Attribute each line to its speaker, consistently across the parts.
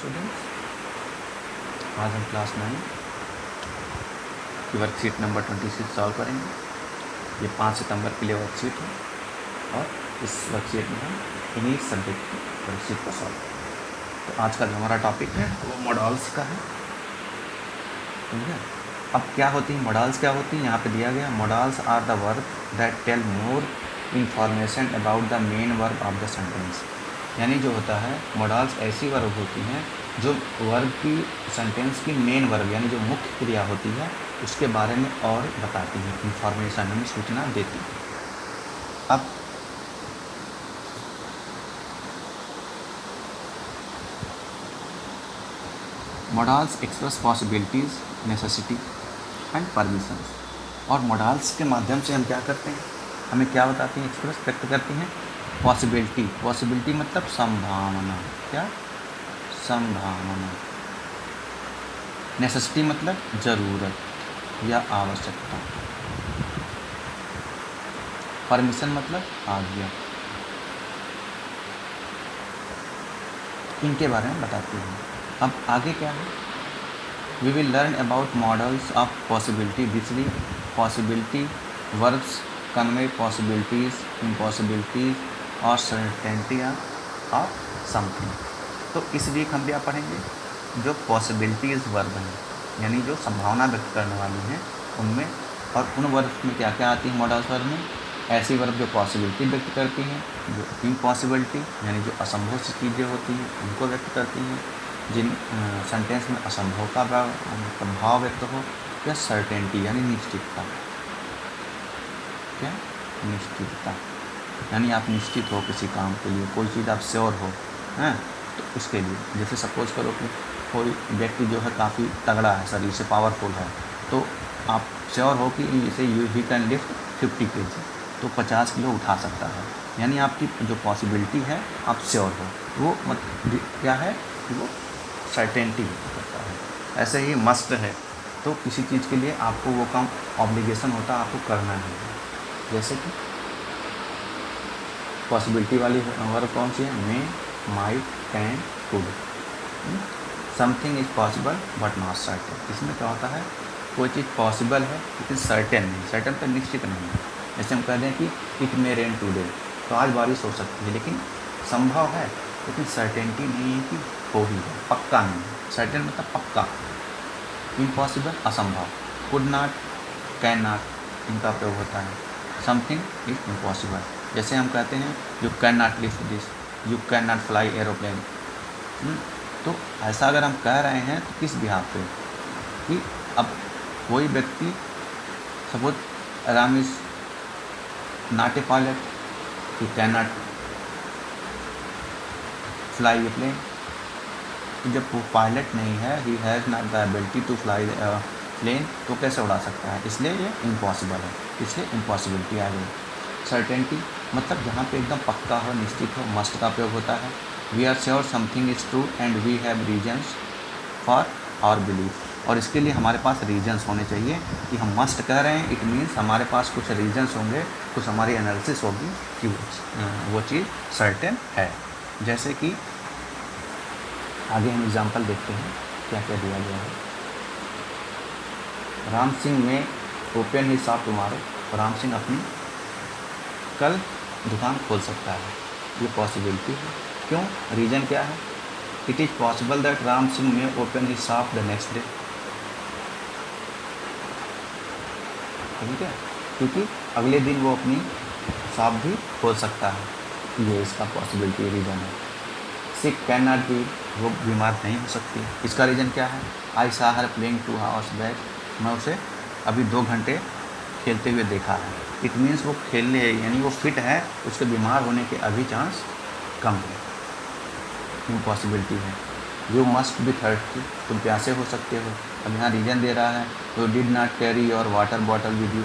Speaker 1: Students, आज हम class 9 की वर्कशीट नंबर 26 सॉल्व करेंगे। ये 5 सितंबर के लिए वर्कशीट है और इस वर्कशीट में हम इंग्लिश सब्जेक्ट की वर्कशीट को सॉल्व करेंगे। तो आज का जो हमारा टॉपिक है वो मॉडल्स का है। ठीक है, अब क्या होती है मॉडल्स, क्या होती है यहाँ पे दिया गया, modals are the verb that tell more information about the main verb of the sentence. यानी जो होता है मॉडल्स ऐसी वर्ब होती हैं जो वर्ब की सेंटेंस की मेन वर्ब यानी जो मुख्य क्रिया होती है उसके बारे में और बताती हैं, इंफॉर्मेशन यानी सूचना देती है। अब models express possibilities, necessity and permissions. और मॉडल्स के माध्यम से हम क्या करते हैं, हमें क्या बताती हैं, एक्सप्रेस व्यक्त करती हैं पॉसिबिलिटी। पॉसिबिलिटी मतलब संभावना, क्या संभावना। नेसेसिटी मतलब ज़रूरत या आवश्यकता। परमिशन मतलब आज्ञा। इनके बारे में बताती हैं। अब आगे क्या है, we will learn about modals of possibility. दिसली possibility verbs convey possibilities, impossibilities और सर्टेनिटी ऑफ समथिंग। तो इस वीक हम क्या पढ़ेंगे, जो पॉसिबिलिटीज़ वर्ब हैं यानी जो संभावना व्यक्त करने वाली हैं उनमें, और उन वर्ब में क्या क्या आती है मॉडल्स वर्ब में, ऐसी वर्ब जो पॉसिबिलिटी व्यक्त करती हैं, जो इम्पॉसिबिलिटी यानी जो असंभव सी चीज़ें होती हैं उनको व्यक्त करती हैं, जिन सेंटेंस में असंभव का भाव व्यक्त हो, या सर्टेनिटी यानी निश्चितता। क्या निश्चितता यानी आप निश्चित हो किसी काम के लिए, कोई चीज़ आप श्योर हो हैं, तो उसके लिए जैसे सपोज करो कि कोई व्यक्ति जो है काफ़ी तगड़ा है, शरीर से पावरफुल है, तो आप श्योर हो कि इसे ही कैन लिफ्ट 50 kg, तो 50 किलो उठा सकता है। यानी आपकी जो पॉसिबिलिटी है आप श्योर हो, वो क्या है, वो सर्टेनिटी करता है। ऐसे ही मस्ट है, तो किसी चीज़ के लिए आपको वो काम ऑब्लिगेशन होता है, आपको करना है। जैसे कि पॉसिबिलिटी वाली वर्ब कौन सी है, may, might, can, could. Something is possible but not certain. इसमें क्या होता है, कोई चीज़ पॉसिबल है लेकिन सर्टेन नहीं, सर्टेन पर निश्चित नहीं है। जैसे हम कह दें कि इट मे रेन टुडे, तो आज बारिश हो सकती है, लेकिन संभव है, लेकिन सर्टेनिटी नहीं है कि हो ही है, पक्का नहीं है। सर्टेन मतलब पक्का। इम्पॉसिबल असंभव, कुड नॉट, कैन नॉट, इनका प्रयोग होता है। समथिंग इज इम्पॉसिबल, जैसे हम कहते हैं you can not lift this, you can not fly aeroplane. तो ऐसा अगर हम कह रहे हैं तो किस बिहाफ पे, कि अब कोई व्यक्ति suppose Ram is not a pilot, he can not fly a plane. तो जब वो पायलट नहीं है, he has not the ability to fly plane, तो कैसे उड़ा सकता है, इसलिए ये इम्पॉसिबल है, इसलिए इम्पॉसिबिलिटी आ गई। सर्टेनिटी मतलब जहाँ पे एकदम पक्का हो, निश्चित हो, मस्ट का प्रयोग होता है। We are sure something is true and we have reasons for our belief. और इसके लिए हमारे पास रीजन्स होने चाहिए कि हम मस्ट कह रहे हैं, इट मीन्स हमारे पास कुछ रीजन्स होंगे, कुछ हमारी एनालिसिस होगी कि वो चीज़ सर्टेन है। जैसे कि आगे हम एग्जाम्पल देखते हैं क्या क्या दिया गया है। Ram Singh may open he shop tomorrow, Ram Singh अपनी कल दुकान खोल सकता है, ये पॉसिबिलिटी है। क्यों, रीज़न क्या है, it is possible that Ram Singh may open he shop the next day. ठीक है, क्योंकि अगले दिन वो अपनी शॉप भी खोल सकता है, ये इसका पॉसिबिलिटी रीज़न है। सिक कैन नॉट बी, वो बीमार नहीं हो सकती, इसका रीज़न क्या है, आई सा हर प्लेइंग 2 hours बैक, मैं उसे अभी 2 घंटे खेलते हुए देखा है। इट मीन्स वो खेलने यानी वो फिट है, उसके बीमार होने के अभी चांस कम है, इम्पॉसिबिलिटी है। यू मस्ट बी थर्स्टी, तुम प्यासे हो सकते हो। अब यहाँ रीज़न दे रहा है, you did not carry your water bottle with you,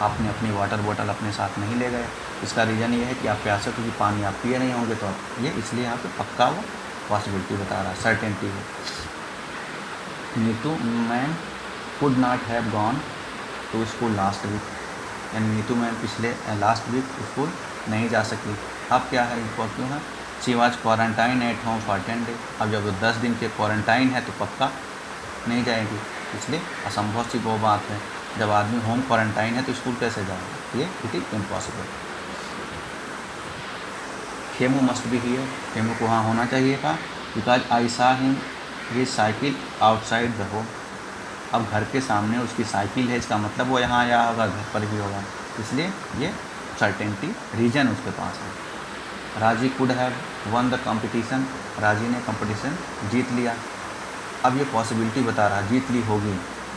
Speaker 1: आपने अपनी वाटर बॉटल अपने साथ नहीं ले गए। इसका रीज़न ये है कि आप प्यासे हो, क्योंकि पानी आप पिए नहीं होंगे, तो आप ये इसलिए यहाँ पे पक्का वो पॉसिबिलिटी बता रहा है, सर्टेनिटी है। Neetu man could not have gone to school last week, यानी नीतू मैम पिछले लास्ट वीक स्कूल नहीं जा सकी। अब क्या है, इनको क्यों है, she was quarantine at home for 10 days। अब जब 10 दिन के क्वारंटाइन है तो पक्का नहीं जाएगी, इसलिए असंभव सी वो बात है। जब आदमी होम क्वारंटाइन है तो स्कूल कैसे जाएगा, ये it is impossible. Khemu must be here, Khemu को वहाँ होना चाहिए था, बिकॉज आई सा him he cycle outside the home. अब घर के सामने उसकी साइकिल है, इसका मतलब वो यहाँ आया होगा, घर पर ही होगा, इसलिए ये सर्टेनिटी रीजन उसके पास है। राजी could have one the competition, राजी ने कंपटीशन जीत लिया। अब ये पॉसिबिलिटी बता रहा, जीत ली होगी,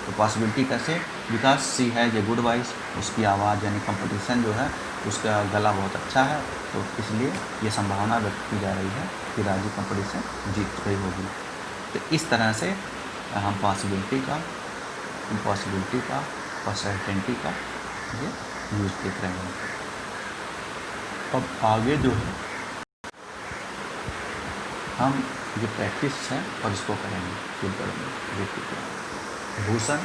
Speaker 1: तो पॉसिबिलिटी कैसे, because she has a good voice, उसकी आवाज़ यानी कंपटीशन जो है उसका गला बहुत अच्छा है, तो इसलिए ये संभावना व्यक्त की जा रही है कि राजी कंपटीशन जीत गई होगी। तो इस तरह से हम पॉसिबिलिटी का, इम्पॉसिबिलिटी का और सर्टेनिटी का ये यूज़ देख रहे हैं। अब आगे जो है हम जो प्रैक्टिस है और इसको करेंगे, फिर करेंगे। Bhushan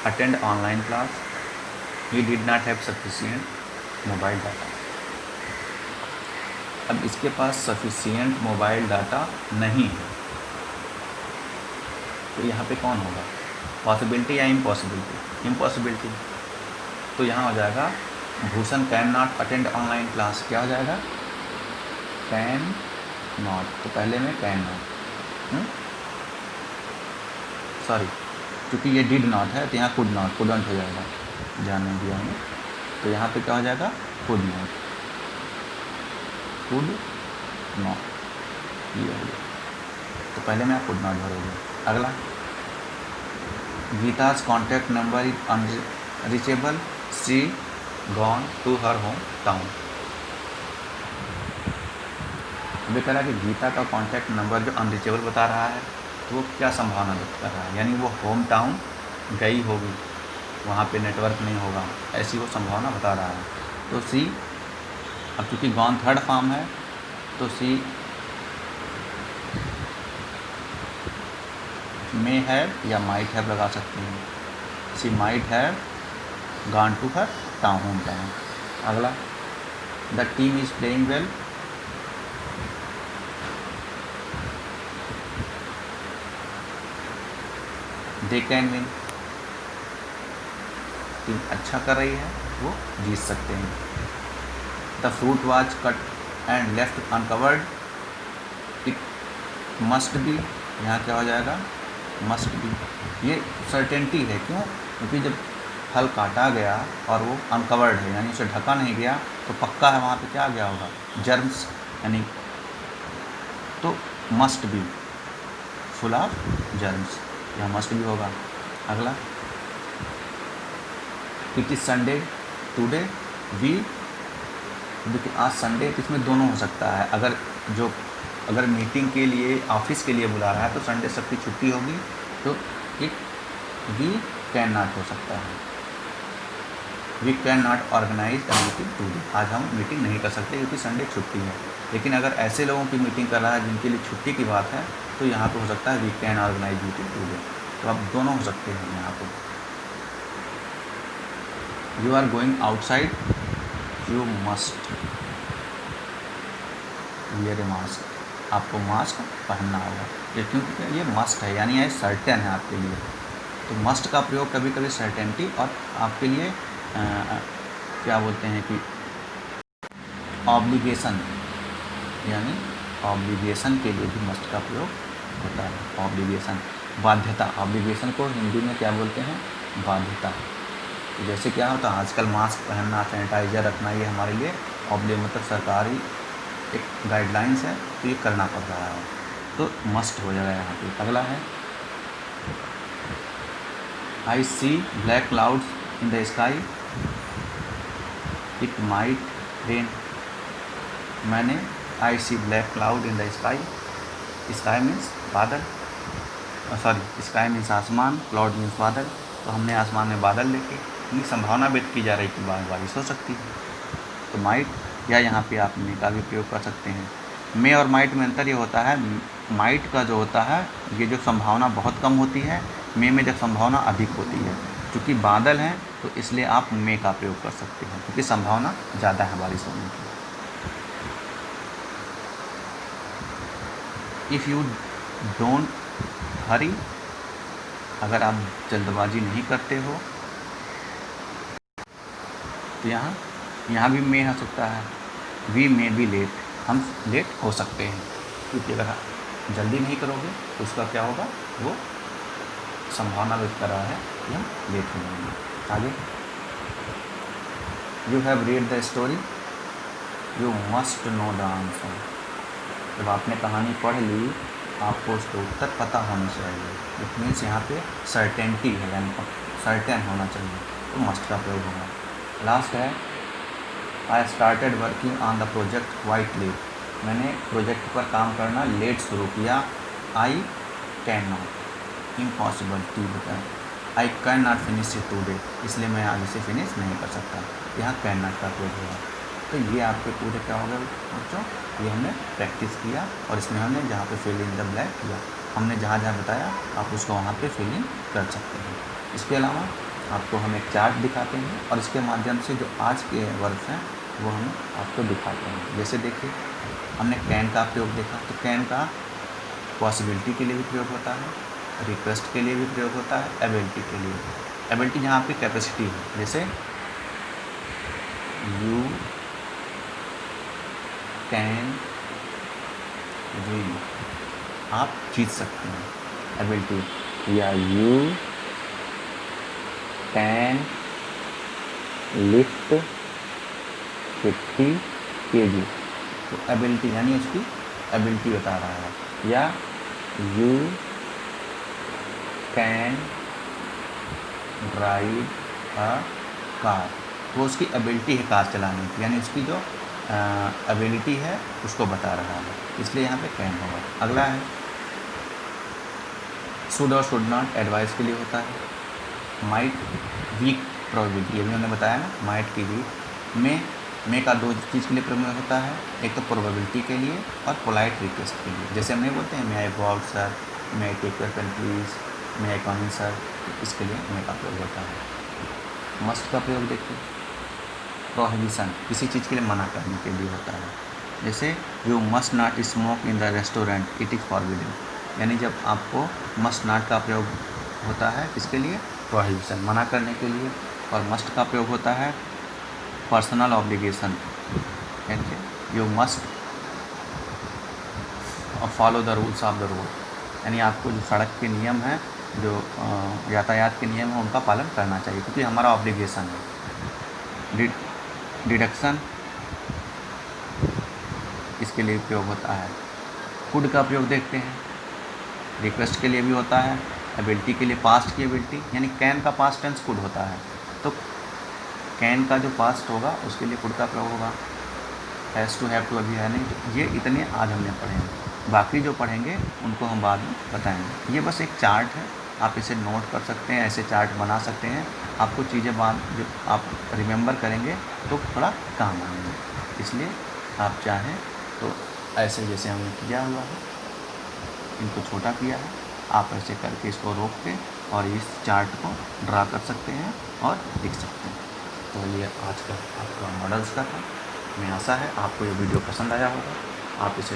Speaker 1: attend online class, he did not have sufficient mobile data. अब इसके पास सफिशिएंट मोबाइल डाटा नहीं है, तो यहाँ पे कौन होगा, पॉसिबिलिटी या इम्पॉसिबिलिटी, इम्पॉसिबिलिटी। तो यहाँ हो जाएगा Bhushan can not attend online class, क्या हो जाएगा, कैन नॉट, तो पहले में कैन नॉट, सॉरी क्योंकि ये डिड नॉट है तो यहाँ कुड नॉट, कुडंट हो जाएगा, ध्यान नहीं दिया हमने, तो यहाँ पे क्या हो जाएगा, कुड नॉट, कुड नॉट, ये हो गया, तो पहले में आप कुड नॉट भरोगे। अगला, Geeta's contact number is unreachable, she gone to her home town. अभी कह रहा है कि गीता का कॉन्टैक्ट नंबर जो अनरीचेबल बता रहा है, तो वो क्या संभावना व्यक्त कर रहा है, यानी वो होम टाउन गई होगी, वहाँ पे नेटवर्क नहीं होगा, ऐसी वो संभावना बता रहा है। तो सी, अब चूँकि गॉन थर्ड फॉर्म है तो सी मे हैव या माइट हैव लगा सकते हैं, she might have gone to her town, home town. अगला, the team is playing well, they can win, team अच्छा कर रही है, वो जीत सकते हैं। The fruit was cut and left uncovered, it must be, यहाँ क्या हो जाएगा, मस्ट बी। ये सर्टेनिटी है, क्यों, क्योंकि जब फल काटा गया और वो अनकवर्ड है यानी उसे ढका नहीं गया, तो पक्का है वहाँ पे क्या आ गया होगा, जर्म्स, यानी तो must be full of germs, यहाँ मस्ट भी होगा। अगला, it is Sunday today we, देखिए आज संडे तो इसमें दोनों हो सकता है, अगर मीटिंग के लिए ऑफिस के लिए बुला रहा है तो संडे सबकी छुट्टी होगी, तो इट वी कैन नॉट हो सकता है, we can not organise the meeting today, आज हम मीटिंग नहीं कर सकते क्योंकि संडे छुट्टी है। लेकिन अगर ऐसे लोगों की मीटिंग कर रहा है जिनके लिए छुट्टी की बात है, तो यहाँ पे हो सकता है we can organise meeting today, तो अब दोनों हो सकते हैं यहाँ पे। You are going outside, you must wear a mask, आपको मास्क पहनना होगा, ये क्योंकि ये मस्ट है यानी ये सर्टेन है आपके लिए, तो मस्ट का प्रयोग कभी कभी सर्टेनिटी और आपके लिए क्या बोलते हैं कि ऑब्लिगेशन, यानी ऑब्लिगेशन के लिए भी मस्ट का प्रयोग होता है। ऑब्लिगेशन, बाध्यता, ऑब्लिगेशन को हिंदी में क्या बोलते हैं, बाध्यता। तो जैसे क्या होता है आजकल मास्क पहनना, सैनिटाइज़र रखना, ये हमारे लिए मतलब सरकारी एक गाइडलाइंस है, तो ये करना पड़ रहा है, तो मस्ट हो जाएगा यहाँ पे। अगला है, I see black clouds in the sky, it might rain, मैंने I see black cloud in the sky, sky means बादल, सॉरी स्काई मीन्स आसमान, क्लाउड मीन्स बादल, तो हमने आसमान में बादल देखे, ये संभावना व्यक्त की जा रही कि बारिश हो सकती है, तो माइट, या यहाँ पे आप मे का भी प्रयोग कर सकते हैं। मे और माइट में अंतर ये होता है, माइट का जो होता है ये जो संभावना बहुत कम होती है, मे में जब संभावना अधिक होती है, क्योंकि बादल हैं तो इसलिए आप मे का प्रयोग कर सकते हैं क्योंकि संभावना ज़्यादा है बारिश होने की। इफ़ यू डोंट हरी, अगर आप जल्दबाजी नहीं करते हो, तो यहाँ भी मे हो सकता है, वी मे बी लेट, हम लेट हो सकते हैं, क्योंकि अगर आप जल्दी नहीं करोगे तो उसका क्या होगा, वो संभावना व्यक्त कर रहा है कि हम लेट हो जाएंगे। आगे, you have read the story, you must know the answer. जब आपने कहानी पढ़ ली, आपको उसका उत्तर पता होना चाहिए। इट मीन्स यहाँ पे सर्टेनिटी है, यानी सर्टेन होना चाहिए, तो मस्ट का प्रयोग होगा। लास्ट है, I started working on the project quite late. मैंने प्रोजेक्ट पर काम करना लेट शुरू किया। I can not, impossible to बताए, I can not finish it today, इसलिए मैं आज इसे फिनिश नहीं कर सकता। यहाँ कैन नॉट का प्रयोग होगा। तो ये आपके पूरे क्या हो गए बच्चों, ये हमने प्रैक्टिस किया, और इसमें हमने जहाँ पे फिल इन द ब्लैंक किया, हमने जहाँ जहाँ बताया आप उसको वहाँ पे फिल इन कर सकते हैं। इसके अलावा आपको हम एक चार्ट दिखाते हैं, और इसके माध्यम से जो आज के वर्ड्स हैं वो हम आपको दिखाते हैं। जैसे देखिए, हमने कैन का प्रयोग देखा, तो कैन का पॉसिबिलिटी के लिए भी प्रयोग होता है, रिक्वेस्ट के लिए भी प्रयोग होता है, एबिलिटी के लिए। एबिलिटी जहाँ आपकी कैपेसिटी है, जैसे यू कैन विन, आप जीत सकते हैं, एबिलिटी। या यू कैन लिफ्ट 50 kg, तो एबिलिटी यानी उसकी एबिलिटी बता रहा है। या you can drive a car, वो उसकी एबिलिटी है कार चलाने की, यानी उसकी जो एबिलिटी है उसको बता रहा है, इसलिए यहाँ पे कैन होगा। अगला है, शुड और शुड नॉट एडवाइस के लिए होता है। माइट वीक प्रोबेबिलिटी, ये भी हमने बताया ना, माइट की वीक में का दो चीज़ के लिए प्रयोग होता है, एक तो प्रोबेबिलिटी के लिए और पोलाइट रिक्वेस्ट के लिए। जैसे हम नहीं बोलते हैं, may I go out sir, may I take your pen please, may I come in sir, इसके लिए मे का प्रयोग होता है। मस्ट का प्रयोग देखिए, प्रोहिबिशन, किसी चीज़ के लिए मना करने के लिए होता है। जैसे you must not smoke in the restaurant, it is forbidden, यानी जब आपको मस्ट नॉट का प्रयोग होता है, इसके लिए प्रोहिबिशन, मना करने के लिए। और मस्ट का प्रयोग होता है पर्सनल ऑब्लिगेशन, यानी you must follow the rules of the road, यानी आपको जो सड़क के नियम हैं, जो यातायात के नियम हैं, उनका पालन करना चाहिए, क्योंकि हमारा ऑब्लिगेशन है। डिडक्शन, इसके लिए प्रयोग होता है। कुड का प्रयोग देखते हैं, रिक्वेस्ट के लिए भी होता है, एबिलिटी के लिए पास्ट की एबिलिटी, यानी कैन का पास्ट टेंस कुड होता है, तो कैन का जो पास्ट होगा उसके लिए कुड का प्रयोग होगा। हैज़ टू, हैव टू अभी है नहीं, ये इतने आज हमने पढ़े हैं, बाकी जो पढ़ेंगे उनको हम बाद में बताएंगे। ये बस एक चार्ट है, आप इसे नोट कर सकते हैं, ऐसे चार्ट बना सकते हैं, आपको चीज़ें बाद जो आप रिमेंबर करेंगे तो थोड़ा काम आएंगे। इसलिए आप चाहें तो ऐसे जैसे हमने किया हुआ है, इनको छोटा किया है, आप ऐसे करके इसको रोक के और इस चार्ट को ड्रा कर सकते हैं और लिख सकते हैं। तो ये आज का आपका मॉडल्स का था। मैं आशा है आपको ये वीडियो पसंद आया होगा। आप इसे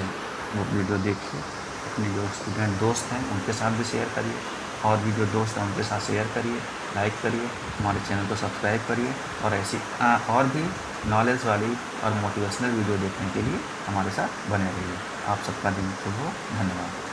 Speaker 1: वो वीडियो देखिए, अपने जो स्टूडेंट दोस्त हैं उनके साथ भी शेयर करिए, और भी जो दोस्त हैं उनके साथ शेयर करिए, लाइक करिए, हमारे चैनल को सब्सक्राइब करिए, और ऐसी और भी नॉलेज वाली और मोटिवेशनल वीडियो देखने के लिए हमारे साथ बने रहिए। आप सबका दिन शुभ हो। धन्यवाद।